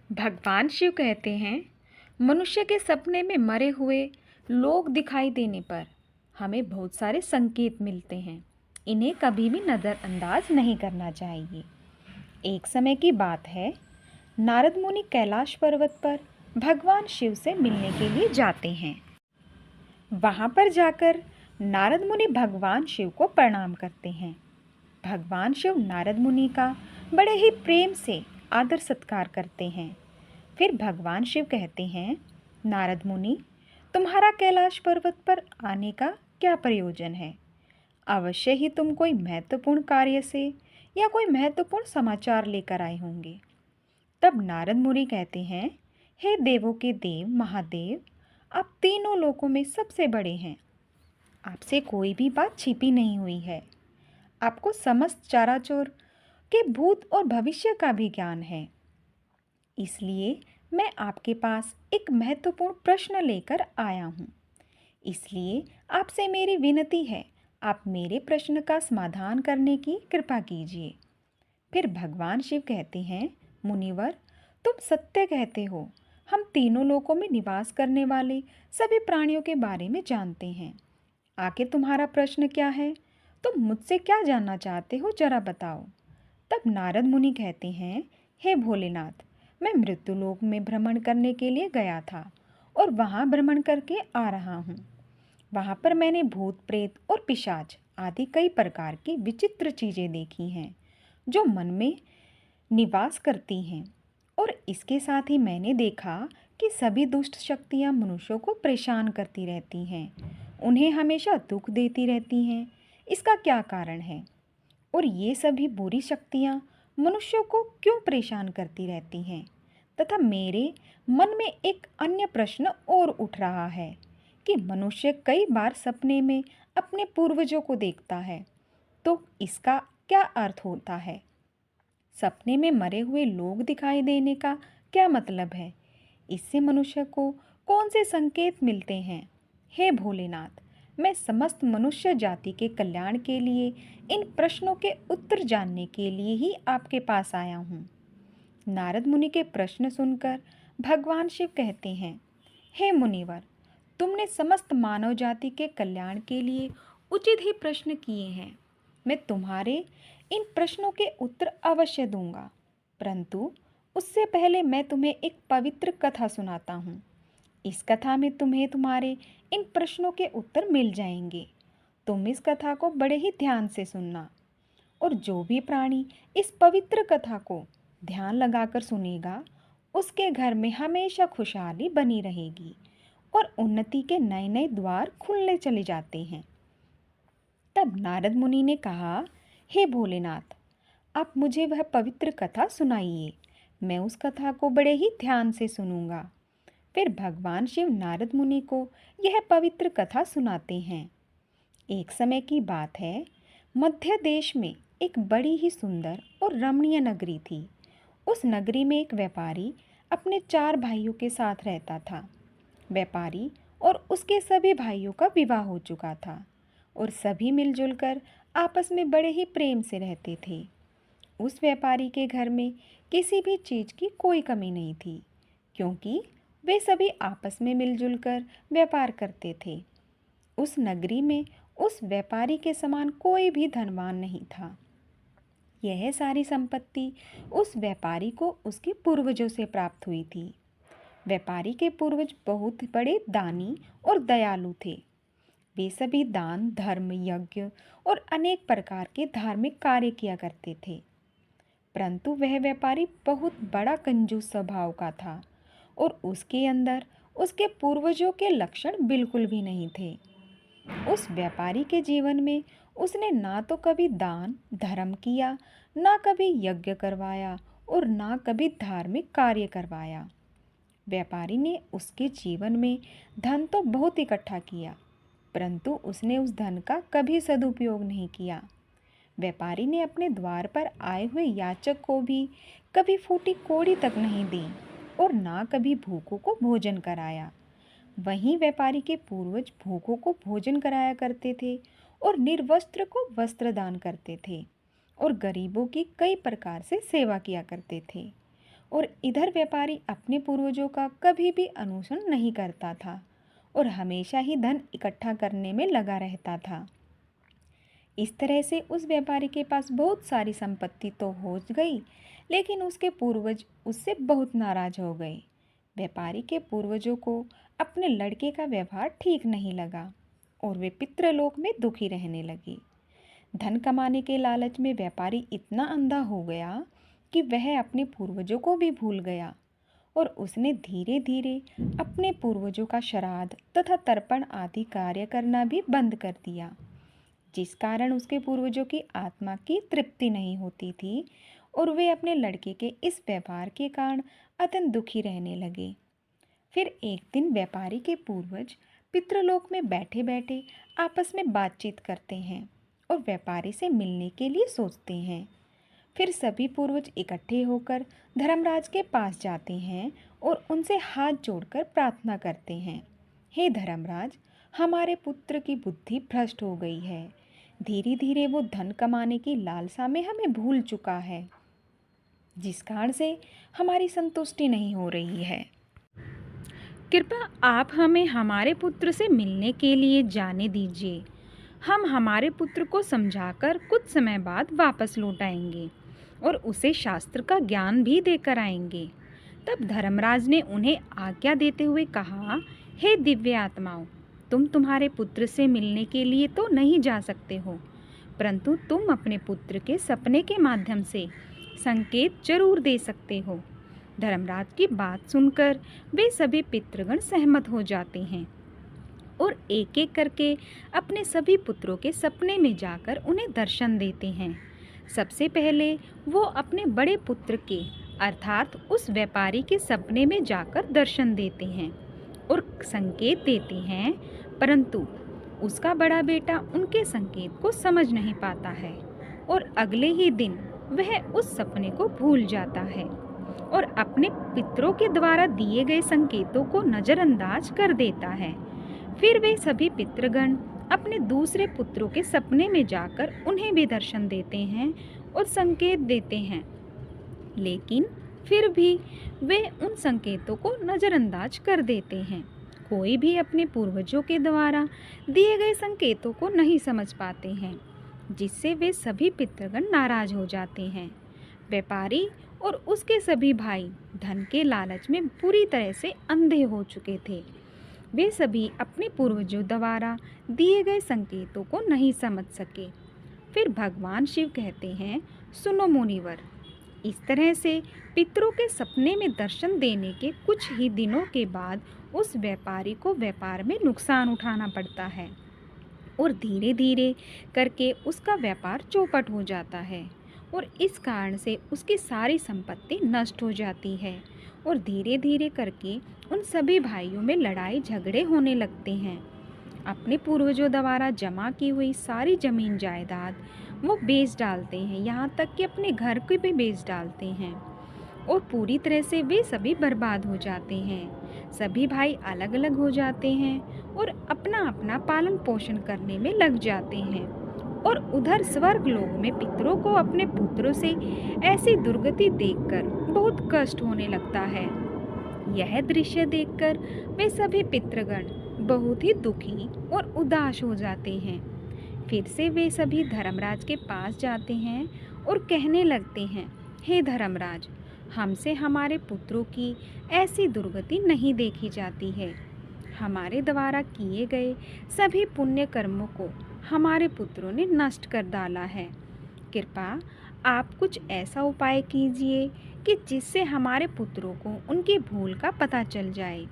भगवान शिव कहते हैं, मनुष्य के सपने में मरे हुए लोग दिखाई देने पर हमें बहुत सारे संकेत मिलते हैं। इन्हें कभी भी नज़रअंदाज नहीं करना चाहिए। एक समय की बात है, नारद मुनि कैलाश पर्वत पर भगवान शिव से मिलने के लिए जाते हैं। वहाँ पर जाकर नारद मुनि भगवान शिव को प्रणाम करते हैं। भगवान शिव नारद मुनि का बड़े ही प्रेम से आदर सत्कार करते हैं। फिर भगवान शिव कहते हैं, नारद मुनि, तुम्हारा कैलाश पर्वत पर आने का क्या प्रयोजन है? अवश्य ही तुम कोई महत्वपूर्ण कार्य से या कोई महत्वपूर्ण समाचार लेकर आए होंगे। तब नारद मुनि कहते हैं, हे देवों के देव महादेव, आप तीनों लोकों में सबसे बड़े हैं। आपसे कोई भी बात छिपी नहीं हुई है। आपको समस्त चराचर के भूत और भविष्य का भी ज्ञान है। इसलिए मैं आपके पास एक महत्वपूर्ण प्रश्न लेकर आया हूँ। इसलिए आपसे मेरी विनती है, आप मेरे प्रश्न का समाधान करने की कृपा कीजिए। फिर भगवान शिव कहते हैं, मुनिवर, तुम सत्य कहते हो। हम तीनों लोकों में निवास करने वाले सभी प्राणियों के बारे में जानते हैं। आखिर तुम्हारा प्रश्न क्या है? तुम मुझसे क्या जानना चाहते हो, जरा बताओ। तब नारद मुनि कहते हैं, हे भोलेनाथ, मैं मृत्युलोक में भ्रमण करने के लिए गया था और वहाँ भ्रमण करके आ रहा हूँ। वहाँ पर मैंने भूत प्रेत और पिशाच आदि कई प्रकार की विचित्र चीज़ें देखी हैं जो मन में निवास करती हैं। और इसके साथ ही मैंने देखा कि सभी दुष्ट शक्तियाँ मनुष्यों को परेशान करती रहती हैं, उन्हें हमेशा दुख देती रहती हैं। इसका क्या कारण है? और ये सभी बुरी शक्तियाँ मनुष्यों को क्यों परेशान करती रहती हैं? तथा मेरे मन में एक अन्य प्रश्न और उठ रहा है कि मनुष्य कई बार सपने में अपने पूर्वजों को देखता है, तो इसका क्या अर्थ होता है? सपने में मरे हुए लोग दिखाई देने का क्या मतलब है? इससे मनुष्य को कौन से संकेत मिलते हैं? हे भोलेनाथ, मैं समस्त मनुष्य जाति के कल्याण के लिए इन प्रश्नों के उत्तर जानने के लिए ही आपके पास आया हूँ। नारद मुनि के प्रश्न सुनकर भगवान शिव कहते हैं, हे मुनिवर, तुमने समस्त मानव जाति के कल्याण के लिए उचित ही प्रश्न किए हैं। मैं तुम्हारे इन प्रश्नों के उत्तर अवश्य दूंगा, परंतु उससे पहले मैं तुम्हें एक पवित्र कथा सुनाता हूँ। इस कथा में तुम्हें तुम्हारे इन प्रश्नों के उत्तर मिल जाएंगे। तुम इस कथा को बड़े ही ध्यान से सुनना, और जो भी प्राणी इस पवित्र कथा को ध्यान लगाकर सुनेगा, उसके घर में हमेशा खुशहाली बनी रहेगी और उन्नति के नए नए द्वार खुलने चले जाते हैं। तब नारद मुनि ने कहा, हे भोलेनाथ, आप मुझे वह पवित्र कथा सुनाइए। मैं उस कथा को बड़े ही ध्यान से सुनूंगा। फिर भगवान शिव नारद मुनि को यह पवित्र कथा सुनाते हैं। एक समय की बात है, मध्य देश में एक बड़ी ही सुंदर और रमणीय नगरी थी। उस नगरी में एक व्यापारी अपने 4 भाइयों के साथ रहता था। व्यापारी और उसके सभी भाइयों का विवाह हो चुका था और सभी मिलजुल कर आपस में बड़े ही प्रेम से रहते थे। उस व्यापारी के घर में किसी भी चीज़ की कोई कमी नहीं थी, क्योंकि वे सभी आपस में मिलजुल कर व्यापार करते थे। उस नगरी में उस व्यापारी के समान कोई भी धनवान नहीं था। यह सारी संपत्ति उस व्यापारी को उसके पूर्वजों से प्राप्त हुई थी। व्यापारी के पूर्वज बहुत बड़े दानी और दयालु थे। वे सभी दान, धर्म, यज्ञ और अनेक प्रकार के धार्मिक कार्य किया करते थे। परंतु वह व्यापारी बहुत बड़ा कंजूस स्वभाव का था और उसके अंदर उसके पूर्वजों के लक्षण बिल्कुल भी नहीं थे। उस व्यापारी के जीवन में उसने ना तो कभी दान धर्म किया, ना कभी यज्ञ करवाया और ना कभी धार्मिक कार्य करवाया। व्यापारी ने उसके जीवन में धन तो बहुत इकट्ठा किया, परंतु उसने उस धन का कभी सदुपयोग नहीं किया। व्यापारी ने अपने द्वार पर आए हुए याचक को भी कभी फूटी कौड़ी तक नहीं दी और ना कभी भूखों को भोजन कराया। वहीं व्यापारी के पूर्वज भूखों को भोजन कराया करते थे और निर्वस्त्र को वस्त्र दान करते थे और गरीबों की कई प्रकार से सेवा किया करते थे। और इधर व्यापारी अपने पूर्वजों का कभी भी अनुसरण नहीं करता था और हमेशा ही धन इकट्ठा करने में लगा रहता था। इस तरह से उस व्यापारी के पास बहुत सारी संपत्ति तो हो गई, लेकिन उसके पूर्वज उससे बहुत नाराज हो गए। व्यापारी के पूर्वजों को अपने लड़के का व्यवहार ठीक नहीं लगा और वे पितृलोक में दुखी रहने लगे। धन कमाने के लालच में व्यापारी इतना अंधा हो गया कि वह अपने पूर्वजों को भी भूल गया और उसने धीरे धीरे अपने पूर्वजों का श्राद्ध तथा तर्पण आदि कार्य करना भी बंद कर दिया, जिस कारण उसके पूर्वजों की आत्मा की तृप्ति नहीं होती थी और वे अपने लड़के के इस व्यवहार के कारण अत्यंत दुखी रहने लगे। फिर एक दिन व्यापारी के पूर्वज पितृलोक में बैठे बैठे आपस में बातचीत करते हैं और व्यापारी से मिलने के लिए सोचते हैं। फिर सभी पूर्वज इकट्ठे होकर धर्मराज के पास जाते हैं और उनसे हाथ जोड़कर प्रार्थना करते हैं, हे धर्मराज, हमारे पुत्र की बुद्धि भ्रष्ट हो गई है। धीरे धीरे वो धन कमाने की लालसा में हमें भूल चुका है, जिस कारण से हमारी संतुष्टि नहीं हो रही है। कृपया आप हमें हमारे पुत्र से मिलने के लिए जाने दीजिए। हम हमारे पुत्र को समझाकर कुछ समय बाद वापस लौट आएंगे और उसे शास्त्र का ज्ञान भी देकर आएंगे। तब धर्मराज ने उन्हें आज्ञा देते हुए कहा, हे दिव्य आत्माओं, तुम तुम्हारे पुत्र से मिलने के लिए तो नहीं जा सकते हो, परंतु तुम अपने पुत्र के सपने के माध्यम से संकेत जरूर दे सकते हो। धर्मराज की बात सुनकर वे सभी पितृगण सहमत हो जाते हैं और एक एक करके अपने सभी पुत्रों के सपने में जाकर उन्हें दर्शन देते हैं। सबसे पहले वो अपने बड़े पुत्र के अर्थात उस व्यापारी के सपने में जाकर दर्शन देते हैं और संकेत देते हैं, परंतु उसका बड़ा बेटा उनके संकेत को समझ नहीं पाता है और अगले ही दिन वह उस सपने को भूल जाता है और अपने पितरों के द्वारा दिए गए संकेतों को नज़रअंदाज कर देता है। फिर वे सभी पितृगण अपने दूसरे पुत्रों के सपने में जाकर उन्हें भी दर्शन देते हैं और संकेत देते हैं, लेकिन फिर भी वे उन संकेतों को नज़रअंदाज कर देते हैं। कोई भी अपने पूर्वजों के द्वारा दिए गए संकेतों को नहीं समझ पाते हैं, जिससे वे सभी पितृगण नाराज हो जाते हैं। व्यापारी और उसके सभी भाई धन के लालच में पूरी तरह से अंधे हो चुके थे। वे सभी अपने पूर्वजों द्वारा दिए गए संकेतों को नहीं समझ सके। फिर भगवान शिव कहते हैं, सुनो मुनिवर, इस तरह से पितरों के सपने में दर्शन देने के कुछ ही दिनों के बाद उस व्यापारी को व्यापार में नुकसान उठाना पड़ता है और धीरे धीरे करके उसका व्यापार चौपट हो जाता है और इस कारण से उसकी सारी संपत्ति नष्ट हो जाती है और धीरे धीरे करके उन सभी भाइयों में लड़ाई झगड़े होने लगते हैं। अपने पूर्वजों द्वारा जमा की हुई सारी जमीन जायदाद वो बेच डालते हैं, यहाँ तक कि अपने घर को भी बेच डालते हैं और पूरी तरह से वे सभी बर्बाद हो जाते हैं। सभी भाई अलग अलग हो जाते हैं और अपना अपना पालन पोषण करने में लग जाते हैं और उधर स्वर्ग लोक में पितरों को अपने पुत्रों से ऐसी दुर्गति देखकर बहुत कष्ट होने लगता है। यह दृश्य देखकर वे सभी पितृगण बहुत ही दुखी और उदास हो जाते हैं। फिर से वे सभी धर्मराज के पास जाते हैं और कहने लगते हैं, हे धर्मराज, हमसे हमारे पुत्रों की ऐसी दुर्गति नहीं देखी जाती है। हमारे द्वारा किए गए सभी पुण्य कर्मों को हमारे पुत्रों ने नष्ट कर डाला है। कृपा आप कुछ ऐसा उपाय कीजिए कि जिससे हमारे पुत्रों को उनकी भूल का पता चल जाए।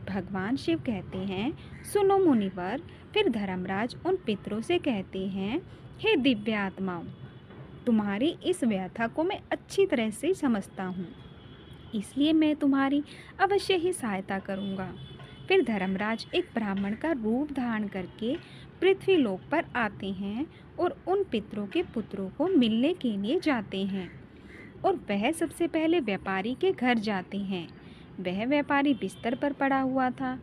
भगवान शिव कहते हैं, सुनो मुनिवर। फिर धर्मराज उन पितरों से कहते हैं, हे दिव्य आत्माओं, तुम्हारी इस व्यथा को मैं अच्छी तरह से समझता हूँ, इसलिए मैं तुम्हारी अवश्य ही सहायता करूँगा। फिर धर्मराज एक ब्राह्मण का रूप धारण करके पृथ्वी लोक पर आते हैं और उन पितरों के पुत्रों को मिलने के लिए जाते हैं और वह सबसे पहले व्यापारी के घर जाते हैं। वह व्यापारी बिस्तर पर पड़ा हुआ था,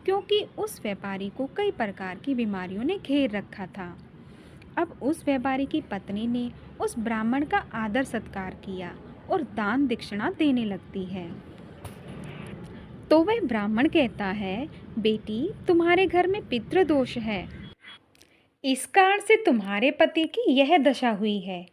क्योंकि उस व्यापारी को कई प्रकार की बीमारियों ने घेर रखा था। अब उस व्यापारी की पत्नी ने उस ब्राह्मण का आदर सत्कार किया और दान दक्षिणा देने लगती है। तो वह ब्राह्मण कहता है, बेटी तुम्हारे घर में पितृदोष है, इस कारण से तुम्हारे पति की यह दशा हुई है।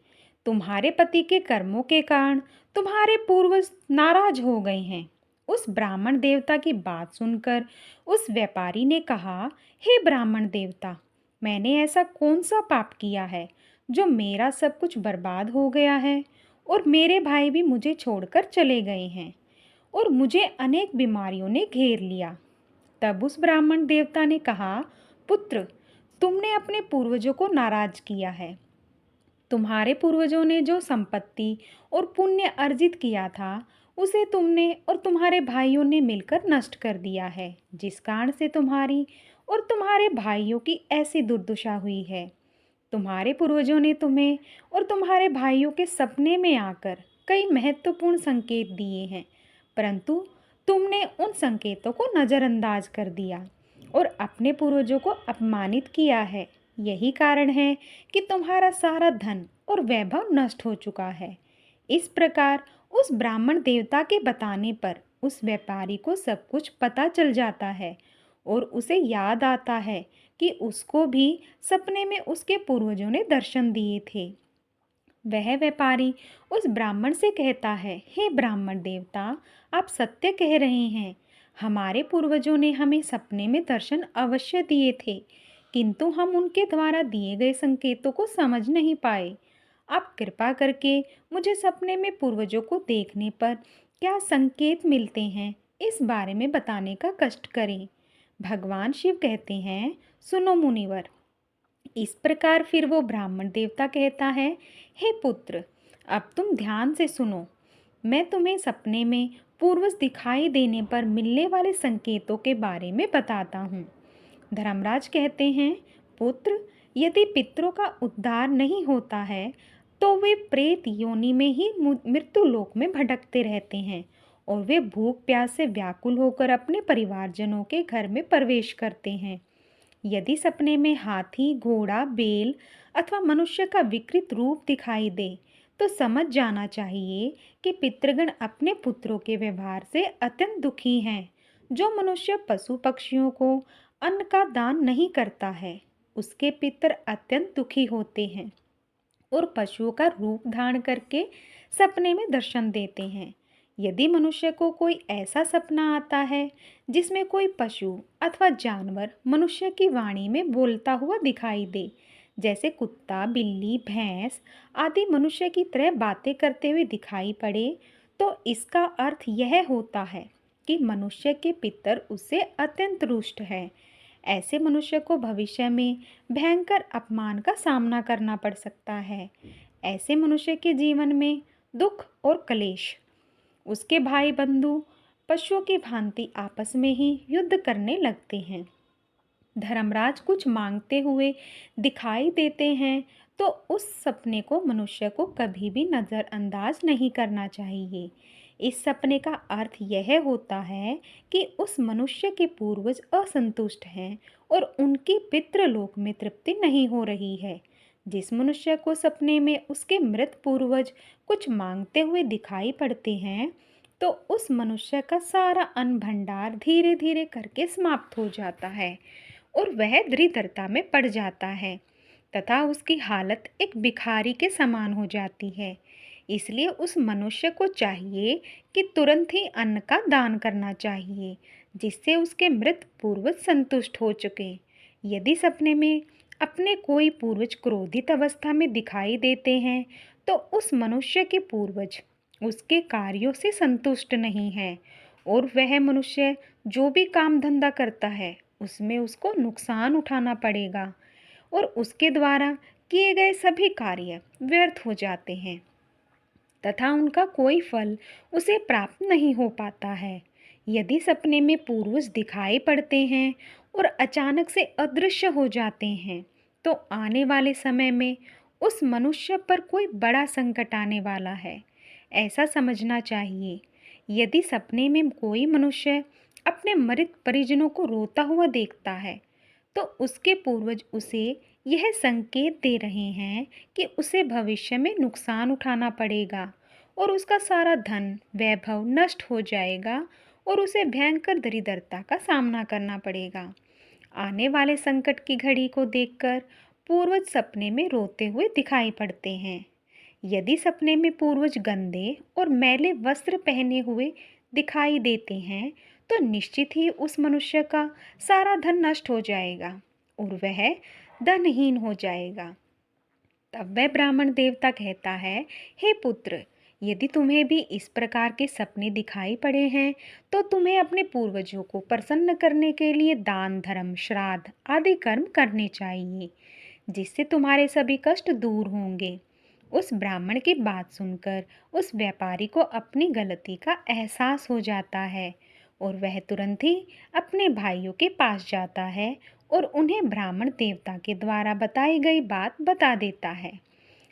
तुम्हारे पति के कर्मों के कारण तुम्हारे पूर्वज नाराज हो गए हैं। उस ब्राह्मण देवता की बात सुनकर उस व्यापारी ने कहा, हे ब्राह्मण देवता, मैंने ऐसा कौन सा पाप किया है जो मेरा सब कुछ बर्बाद हो गया है और मेरे भाई भी मुझे छोड़कर चले गए हैं और मुझे अनेक बीमारियों ने घेर लिया। तब उस ब्राह्मण देवता ने कहा, पुत्र, तुमने अपने पूर्वजों को नाराज किया है। तुम्हारे पूर्वजों ने जो संपत्ति और पुण्य अर्जित किया था उसे तुमने और तुम्हारे भाइयों ने मिलकर नष्ट कर दिया है, जिस कारण से तुम्हारी और तुम्हारे भाइयों की ऐसी दुर्दशा हुई है। तुम्हारे पूर्वजों ने तुम्हें और तुम्हारे भाइयों के सपने में आकर कई महत्वपूर्ण संकेत दिए हैं, परंतु तुमने उन संकेतों को नज़रअंदाज कर दिया और अपने पूर्वजों को अपमानित किया है। यही कारण है कि तुम्हारा सारा धन और वैभव नष्ट हो चुका है। इस प्रकार उस ब्राह्मण देवता के बताने पर उस व्यापारी को सब कुछ पता चल जाता है और उसे याद आता है कि उसको भी सपने में उसके पूर्वजों ने दर्शन दिए थे। वह व्यापारी उस ब्राह्मण से कहता है, हे ब्राह्मण देवता, आप सत्य कह रहे हैं। हमारे पूर्वजों ने हमें सपने में दर्शन अवश्य दिए थे, किंतु हम उनके द्वारा दिए गए संकेतों को समझ नहीं पाए। आप कृपा करके मुझे सपने में पूर्वजों को देखने पर क्या संकेत मिलते हैं, इस बारे में बताने का कष्ट करें। भगवान शिव कहते हैं, सुनो मुनिवर। इस प्रकार फिर वो ब्राह्मण देवता कहता है, हे पुत्र, अब तुम ध्यान से सुनो। मैं तुम्हें सपने में पूर्वज दिखाई देने पर मिलने वाले संकेतों के बारे में बताता हूँ। धर्मराज कहते हैं, पुत्र, यदि पितरों का उद्धार नहीं होता है तो वे प्रेत योनि में ही मृत्यु लोक में भटकते रहते हैं और वे भूख प्यास से व्याकुल होकर अपने परिवारजनों के घर में प्रवेश करते हैं। यदि सपने में हाथी, घोड़ा, बैल अथवा मनुष्य का विकृत रूप दिखाई दे तो समझ जाना चाहिए कि पितृगण अपने पुत्रों के व्यवहार से अत्यंत दुखी हैं। जो मनुष्य पशु पक्षियों को अन्न का दान नहीं करता है उसके पितर अत्यंत दुखी होते हैं और पशुओं का रूप धारण करके सपने में दर्शन देते हैं। यदि मनुष्य को कोई ऐसा सपना आता है जिसमें कोई पशु अथवा जानवर मनुष्य की वाणी में बोलता हुआ दिखाई दे, जैसे कुत्ता, बिल्ली, भैंस आदि मनुष्य की तरह बातें करते हुए दिखाई पड़े, तो इसका अर्थ यह होता है कि मनुष्य के पितर उससे अत्यंत रुष्ट है। ऐसे मनुष्य को भविष्य में भयंकर अपमान का सामना करना पड़ सकता है। ऐसे मनुष्य के जीवन में दुख और क्लेश। उसके भाई बंधु पशुओं की भांति आपस में ही युद्ध करने लगते हैं। धर्मराज कुछ मांगते हुए दिखाई देते हैं तो उस सपने को मनुष्य को कभी भी नज़रअंदाज नहीं करना चाहिए। इस सपने का अर्थ यह होता है कि उस मनुष्य के पूर्वज असंतुष्ट हैं और उनकी पितृलोक में तृप्ति नहीं हो रही है। जिस मनुष्य को सपने में उसके मृत पूर्वज कुछ मांगते हुए दिखाई पड़ते हैं तो उस मनुष्य का सारा अन्न भंडार धीरे धीरे करके समाप्त हो जाता है और वह दरिद्रता में पड़ जाता है तथा उसकी हालत एक भिखारी के समान हो जाती है। इसलिए उस मनुष्य को चाहिए कि तुरंत ही अन्न का दान करना चाहिए, जिससे उसके मृत पूर्वज संतुष्ट हो चुके। यदि सपने में अपने कोई पूर्वज क्रोधित अवस्था में दिखाई देते हैं तो उस मनुष्य के पूर्वज उसके कार्यों से संतुष्ट नहीं है और वह मनुष्य जो भी काम धंधा करता है उसमें उसको नुकसान उठाना पड़ेगा और उसके द्वारा किए गए सभी कार्य व्यर्थ हो जाते हैं तथा उनका कोई फल उसे प्राप्त नहीं हो पाता है। यदि सपने में पूर्वज दिखाई पड़ते हैं और अचानक से अदृश्य हो जाते हैं तो आने वाले समय में उस मनुष्य पर कोई बड़ा संकट आने वाला है, ऐसा समझना चाहिए। यदि सपने में कोई मनुष्य अपने मृत परिजनों को रोता हुआ देखता है तो उसके पूर्वज उसे यह संकेत दे रहे हैं कि उसे भविष्य में नुकसान उठाना पड़ेगा और उसका सारा धन वैभव नष्ट हो जाएगा और उसे भयंकर दरिद्रता का सामना करना पड़ेगा। आने वाले संकट की घड़ी को देखकर पूर्वज सपने में रोते हुए दिखाई पड़ते हैं। यदि सपने में पूर्वज गंदे और मैले वस्त्र पहने हुए दिखाई देते हैं तो निश्चित ही उस मनुष्य का सारा धन नष्ट हो जाएगा और वह धनहीन हो जाएगा। तब वह ब्राह्मण देवता कहता है, हे पुत्र, यदि तुम्हें भी इस प्रकार के सपने दिखाई पड़े हैं तो तुम्हें अपने पूर्वजों को प्रसन्न करने के लिए दान धर्म श्राद्ध आदि कर्म करने चाहिए, जिससे तुम्हारे सभी कष्ट दूर होंगे। उस ब्राह्मण की बात सुनकर उस व्यापारी को अपनी गलती का एहसास हो जाता है और वह तुरंत ही अपने भाइयों के पास जाता है और उन्हें ब्राह्मण देवता के द्वारा बताई गई बात बता देता है।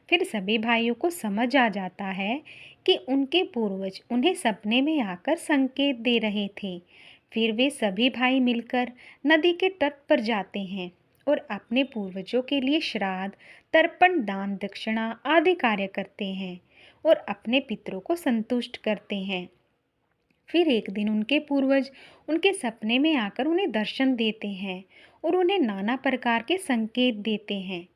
फिर सभी भाइयों को समझ आ जाता है कि उनके पूर्वज उन्हें सपने में आकर संकेत दे रहे थे। फिर वे सभी भाई मिलकर नदी के तट पर जाते हैं और अपने पूर्वजों के लिए श्राद्ध, तर्पण, दान दक्षिणा आदि कार्य करते हैं और अपने पितरों को संतुष्ट करते हैं। फिर एक दिन उनके पूर्वज उनके सपने में आकर उन्हें दर्शन देते हैं और उन्हें नाना प्रकार के संकेत देते हैं।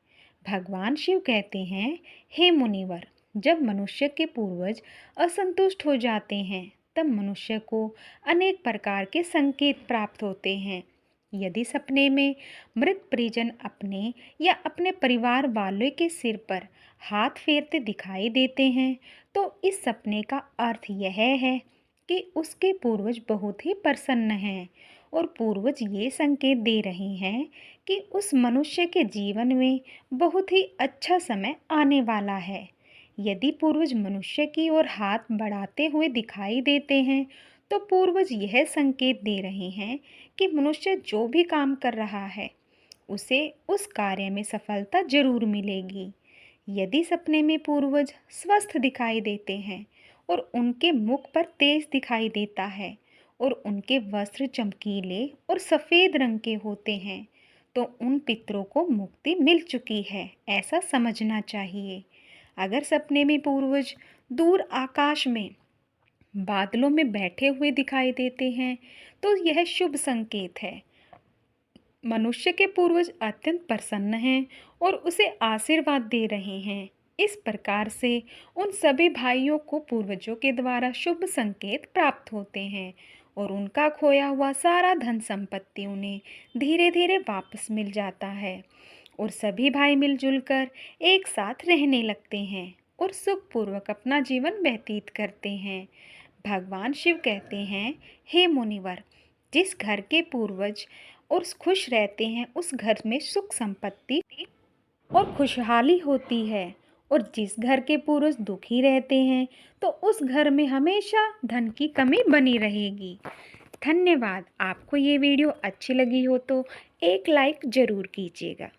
भगवान शिव कहते हैं, हे मुनिवर, जब मनुष्य के पूर्वज असंतुष्ट हो जाते हैं तब मनुष्य को अनेक प्रकार के संकेत प्राप्त होते हैं। यदि सपने में मृत परिजन अपने या अपने परिवार वालों के सिर पर हाथ फेरते दिखाई देते हैं तो इस सपने का अर्थ यह है कि उसके पूर्वज बहुत ही प्रसन्न हैं और पूर्वज ये संकेत दे रहे हैं कि उस मनुष्य के जीवन में बहुत ही अच्छा समय आने वाला है। यदि पूर्वज मनुष्य की ओर हाथ बढ़ाते हुए दिखाई देते हैं तो पूर्वज यह संकेत दे रहे हैं कि मनुष्य जो भी काम कर रहा है उसे उस कार्य में सफलता जरूर मिलेगी। यदि सपने में पूर्वज स्वस्थ दिखाई देते हैं और उनके मुख पर तेज दिखाई देता है और उनके वस्त्र चमकीले और सफ़ेद रंग के होते हैं तो उन पितरों को मुक्ति मिल चुकी है, ऐसा समझना चाहिए। अगर सपने में पूर्वज दूर आकाश में बादलों में बैठे हुए दिखाई देते हैं तो यह शुभ संकेत है। मनुष्य के पूर्वज अत्यंत प्रसन्न हैं और उसे आशीर्वाद दे रहे हैं। इस प्रकार से उन सभी भाइयों को पूर्वजों के द्वारा शुभ संकेत प्राप्त होते हैं और उनका खोया हुआ सारा धन संपत्ति उन्हें धीरे धीरे वापस मिल जाता है और सभी भाई मिलजुल कर एक साथ रहने लगते हैं और सुखपूर्वक अपना जीवन व्यतीत करते हैं। भगवान शिव कहते हैं, हे मुनिवर, जिस घर के पूर्वज और खुश रहते हैं उस घर में सुख संपत्ति और खुशहाली होती है और जिस घर के पुरुष दुखी रहते हैं तो उस घर में हमेशा धन की कमी बनी रहेगी। धन्यवाद। आपको ये वीडियो अच्छी लगी हो तो एक लाइक ज़रूर कीजिएगा।